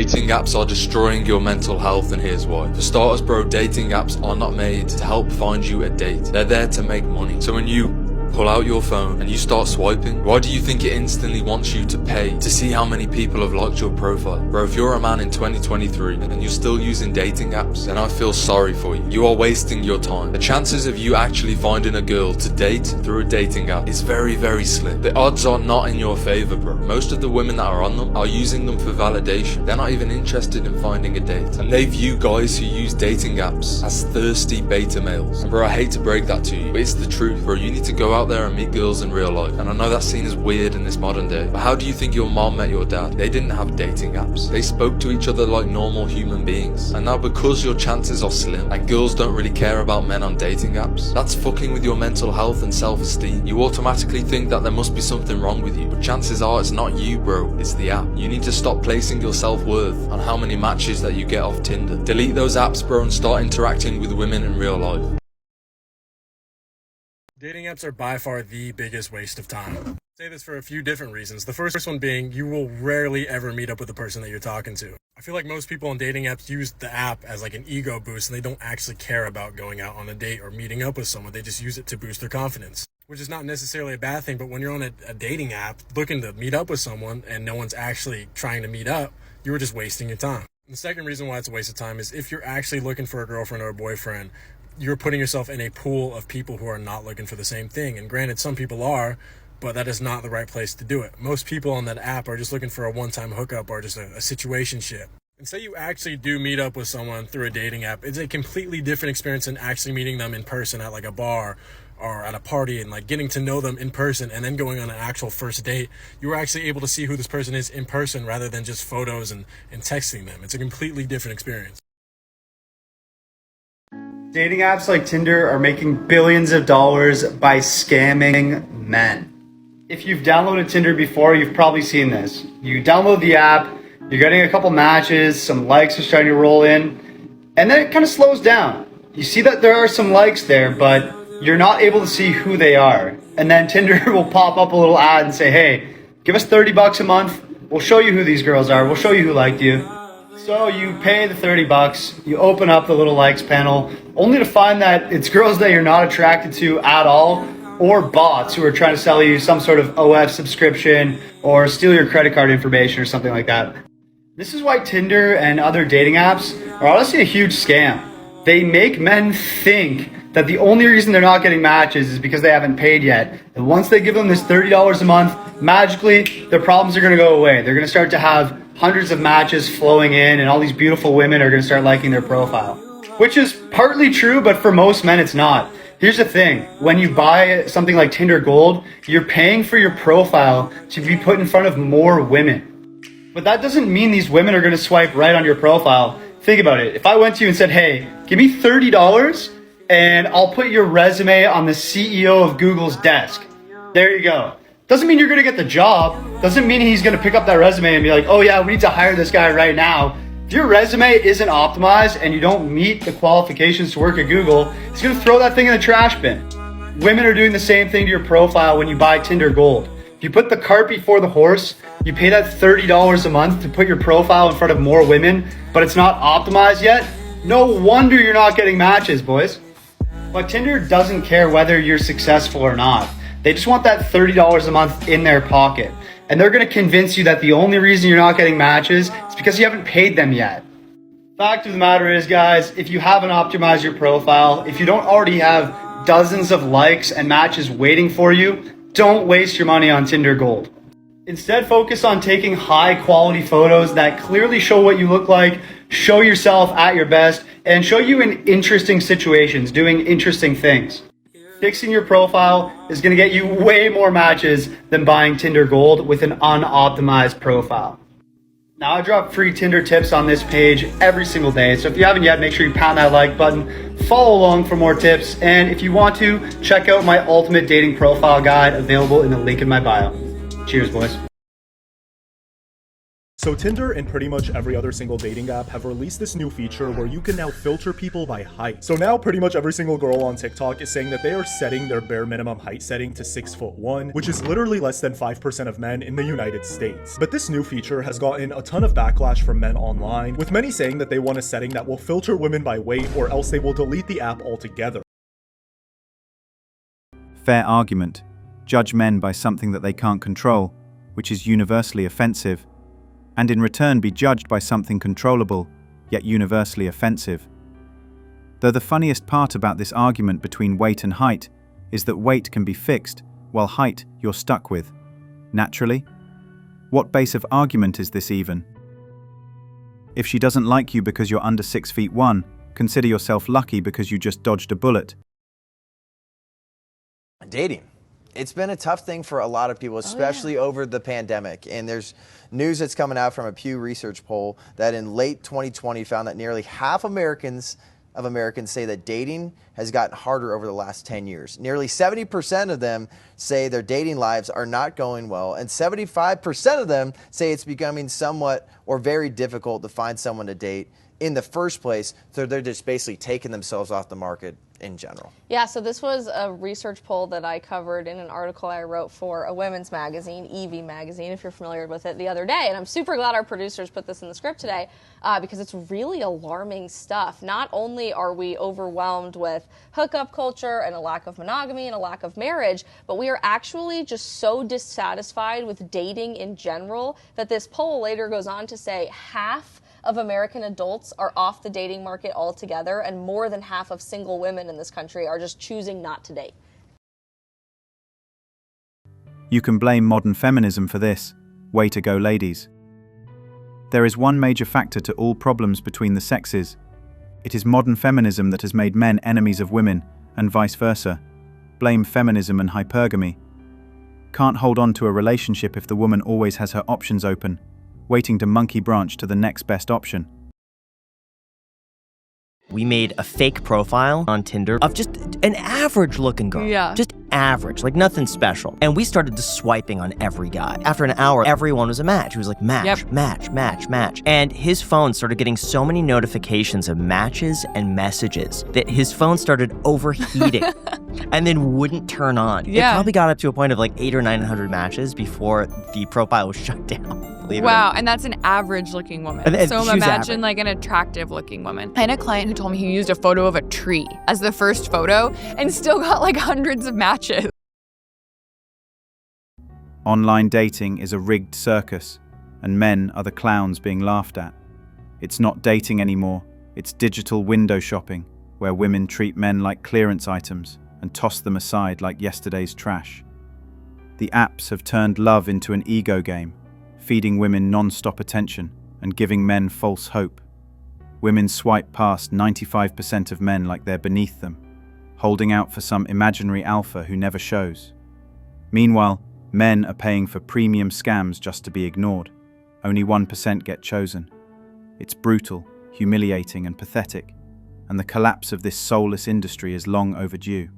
Dating apps are destroying your mental health, and here's why. For starters, bro, dating apps are not made to help find you a date. They're there to make money. So when you pull out your phone and you start swiping, why do you think it instantly wants you to pay to see how many people have liked your profile? Bro, if you're a man in 2023 and you're still using dating apps, then I feel sorry for you. You are wasting your time. The chances of you actually finding a girl to date through a dating app is very, very slim. The odds are not in your favor, bro. Most of the women that are on them are using them for validation. They're not even interested in finding a date. And they view guys who use dating apps as thirsty beta males. And bro, I hate to break that to you, but it's the truth, bro. You need to go out there and meet girls in real life. And I know that's seen as weird in this modern day, but how do you think your mom met your dad? They didn't have dating apps. They spoke to each other like normal human beings. And now because your chances are slim and girls don't really care about men on dating apps, that's fucking with your mental health and self-esteem. You automatically think that there must be something wrong with you, but chances are it's not you, bro, it's the app. You need to stop placing your self-worth on how many matches that you get off Tinder. Delete those apps, bro, and start interacting with women in real life. Dating apps are by far the biggest waste of time. I say this for a few different reasons. The first one being you will rarely ever meet up with the person that you're talking to. I feel like most people on dating apps use the app as like an ego boost, and they don't actually care about going out on a date or meeting up with someone. They just use it to boost their confidence, which is not necessarily a bad thing. But when you're on a dating app looking to meet up with someone and no one's actually trying to meet up, you were just wasting your time. And the second reason why it's a waste of time is if you're actually looking for a girlfriend or a boyfriend, you're putting yourself in a pool of people who are not looking for the same thing. And granted, some people are, but that is not the right place to do it. Most people on that app are just looking for a one-time hookup or just a situationship. And say you actually do meet up with someone through a dating app, it's a completely different experience than actually meeting them in person at like a bar or at a party and like getting to know them in person and then going on an actual first date. You were actually able to see who this person is in person rather than just photos and texting them. It's a completely different experience. Dating apps like Tinder are making billions of dollars by scamming men. If you've downloaded Tinder before, you've probably seen this. You download the app, you're getting a couple matches, some likes are starting to roll in, and then it kind of slows down. You see that there are some likes there, but you're not able to see who they are. And then Tinder will pop up a little ad and say, hey, give us $30 a month, we'll show you who these girls are, we'll show you who liked you. So you pay the $30, you open up the little likes panel, only to find that it's girls that you're not attracted to at all, or bots who are trying to sell you some sort of OF subscription or steal your credit card information or something like that. This is why Tinder and other dating apps are honestly a huge scam. They make men think that the only reason they're not getting matches is because they haven't paid yet. And once they give them this $30 a month, magically their problems are going to go away. They're going to start to have hundreds of matches flowing in, and all these beautiful women are going to start liking their profile. Which is partly true, but for most men it's not. Here's the thing, when you buy something like Tinder Gold, you're paying for your profile to be put in front of more women. But that doesn't mean these women are going to swipe right on your profile. Think about it. If I went to you and said, hey, give me $30 and I'll put your resume on the CEO of Google's desk. There you go. Doesn't mean you're going to get the job. Doesn't mean he's going to pick up that resume and be like, oh yeah, we need to hire this guy right now. If your resume isn't optimized and you don't meet the qualifications to work at Google, he's going to throw that thing in the trash bin. Women are doing the same thing to your profile when you buy Tinder Gold. If you put the cart before the horse, you pay that $30 a month to put your profile in front of more women, but it's not optimized yet, no wonder you're not getting matches, boys. But Tinder doesn't care whether you're successful or not. They just want that $30 a month in their pocket. And they're going to convince you that the only reason you're not getting matches is because you haven't paid them yet. Fact of the matter is, guys, if you haven't optimized your profile, if you don't already have dozens of likes and matches waiting for you, don't waste your money on Tinder Gold. Instead, focus on taking high quality photos that clearly show what you look like, show yourself at your best, and show you in interesting situations, doing interesting things. Fixing your profile is going to get you way more matches than buying Tinder Gold with an unoptimized profile. Now, I drop free Tinder tips on this page every single day, so if you haven't yet, make sure you pound that like button, follow along for more tips, and if you want to, check out my ultimate dating profile guide available in the link in my bio. Cheers, boys. So Tinder and pretty much every other single dating app have released this new feature where you can now filter people by height. So now pretty much every single girl on TikTok is saying that they are setting their bare minimum height setting to 6'1", which is literally less than 5% of men in the United States. But this new feature has gotten a ton of backlash from men online, with many saying that they want a setting that will filter women by weight or else they will delete the app altogether. Fair argument. Judge men by something that they can't control, which is universally offensive, and in return be judged by something controllable, yet universally offensive. Though the funniest part about this argument between weight and height is that weight can be fixed, while height you're stuck with. Naturally? What base of argument is this even? If she doesn't like you because you're under 6'1", consider yourself lucky because you just dodged a bullet. Dating. It's been a tough thing for a lot of people, especially over the pandemic. And there's news that's coming out from a Pew Research poll that in late 2020 found that nearly half of Americans say that dating has gotten harder over the last 10 years. Nearly 70% of them say their dating lives are not going well, and 75% of them say it's becoming somewhat or very difficult to find someone to date in the first place, so they're just basically taking themselves off the market in general. Yeah, so this was a research poll that I covered in an article I wrote for a women's magazine, Evie magazine, if you're familiar with it, the other day. And I'm super glad our producers put this in the script today because it's really alarming stuff. Not only are we overwhelmed with hookup culture and a lack of monogamy and a lack of marriage, but we are actually just so dissatisfied with dating in general that this poll later goes on to say half of American adults are off the dating market altogether, and more than half of single women in this country are just choosing not to date. You can blame modern feminism for this. Way to go, ladies. There is one major factor to all problems between the sexes. It is modern feminism that has made men enemies of women, and vice versa. Blame feminism and hypergamy. Can't hold on to a relationship if the woman always has her options open, waiting to monkey branch to the next best option. We made a fake profile on Tinder of just an average looking girl. Yeah. Just average, like nothing special. And we started just swiping on every guy. After an hour, everyone was a match. He was like, match, Yep. match. And his phone started getting so many notifications of matches and messages that his phone started overheating and then wouldn't turn on. Yeah. It probably got up to a point of like 800 or 900 matches before the profile was shut down. Wow, and that's an average-looking woman. And So she's imagine average. like an attractive-looking woman. I had a client who told me he used a photo of a tree as the first photo and still got like hundreds of matches. Online dating is a rigged circus, and men are the clowns being laughed at. It's not dating anymore, it's digital window shopping, where women treat men like clearance items and toss them aside like yesterday's trash. The apps have turned love into an ego game, feeding women non-stop attention and giving men false hope. Women swipe past 95% of men like they're beneath them, holding out for some imaginary alpha who never shows. Meanwhile, men are paying for premium scams just to be ignored. Only 1% get chosen. It's brutal, humiliating, and pathetic, and the collapse of this soulless industry is long overdue.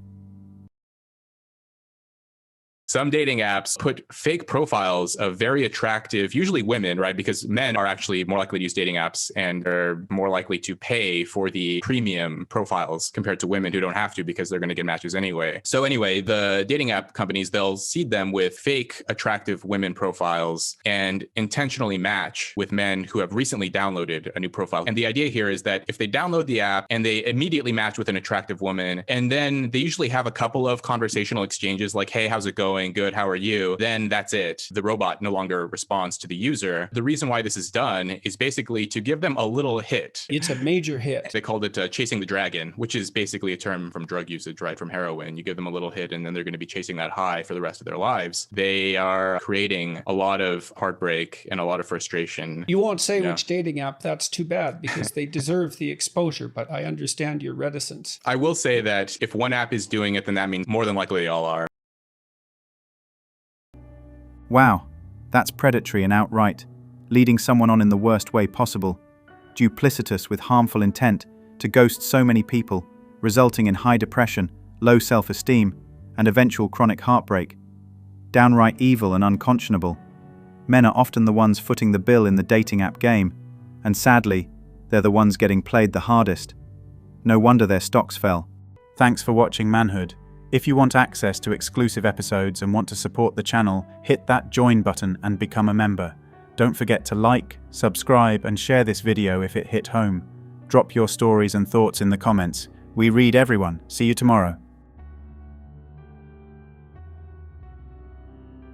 Some dating apps put fake profiles of very attractive, usually women, right? Because men are actually more likely to use dating apps and are more likely to pay for the premium profiles compared to women who don't have to because they're going to get matches anyway. So anyway, the dating app companies, they'll seed them with fake attractive women profiles and intentionally match with men who have recently downloaded a new profile. And the idea here is that if they download the app and they immediately match with an attractive woman, and then they usually have a couple of conversational exchanges like, hey, how's it going? Good, how are you? Then that's it. The robot no longer responds to the user. The reason why this is done is basically to give them a little hit. It's a major hit. They called it chasing the dragon, which is basically a term from drug usage, right? From heroin. You give them a little hit and then they're going to be chasing that high for the rest of their lives. They are creating a lot of heartbreak and a lot of frustration. You won't say which dating app. That's too bad because they deserve the exposure, but I understand your reticence. I will say that if one app is doing it, then that means more than likely they all are. Wow, that's predatory and outright, leading someone on in the worst way possible, duplicitous with harmful intent to ghost so many people, resulting in high depression, low self-esteem, and eventual chronic heartbreak. Downright evil and unconscionable. Men are often the ones footing the bill in the dating app game, and sadly, they're the ones getting played the hardest. No wonder their stocks fell. Thanks for watching Manhood. If you want access to exclusive episodes and want to support the channel, hit that join button and become a member. Don't forget to like, subscribe, and share this video if it hit home. Drop your stories and thoughts in the comments. We read everyone. See you tomorrow.